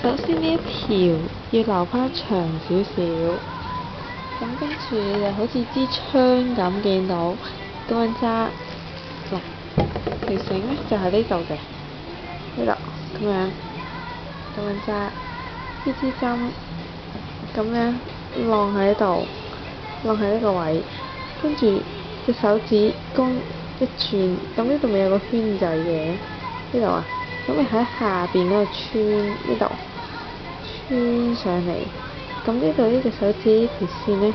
首先呢一條要留翻長少少，咁跟住你就好似支槍咁，見到咁樣揸，嗱條繩咧就喺呢度嘅，呢度咁樣揸，呢支針咁樣晾喺度，晾喺呢個位，跟住隻手指公一轉，咁呢度咪有個圈仔嘅，呢度啊，咁你喺下邊嗰度穿呢度，穿上嚟，咁呢度呢隻手指呢條線咧，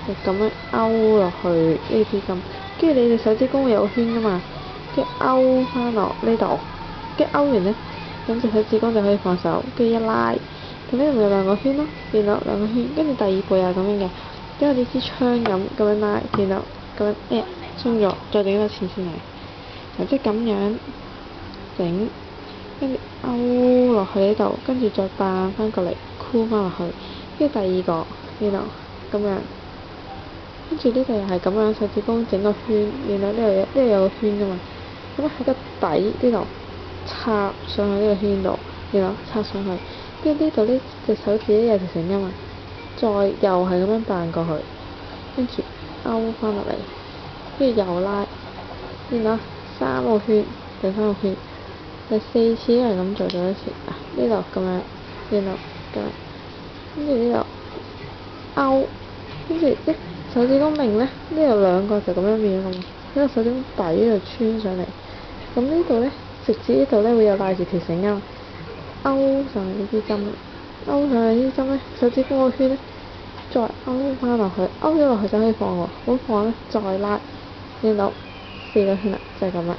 就咁樣勾落去呢支針，跟住你隻手指公會有個圈噶嘛，跟住勾翻落呢度，跟住勾完咧，咁隻手指公就可以放手，跟住一拉，咁呢度咪有兩個圈咯，見到兩個圈，跟住第二步又係咁樣嘅，跟住呢支槍咁樣拉，見到咁樣鬆咗，再整多次先嚟，嗱即係咁樣整，跟住勾落去呢度，跟住再扮翻過嚟箍翻落去，跟住第二個呢度咁樣，跟住呢度又係咁樣手指公整個圈，然後呢度有個圈噶嘛，咁喺個底呢度插上去呢個圈度，然後插上去，跟住呢度呢隻手指咧有條繩噶嘛，再又係咁樣扮過去，跟住勾翻落嚟，跟住又拉，然後三個圈，第三個圈，第四次係咁做咗一次，呢度咁樣，然後咁樣，跟住呢度勾，跟住一手指公明咧，呢度兩個就咁樣變咗咁，呢個手指公底呢度穿上嚟，咁呢度咧直至呢度咧會有帶住條繩啊，勾上去呢支針，勾上去呢支針咧，手指公個圈咧，再勾翻落去，勾咗落去就可以放喎，好放咧再拉，見到四個圈啦，就係咁啦。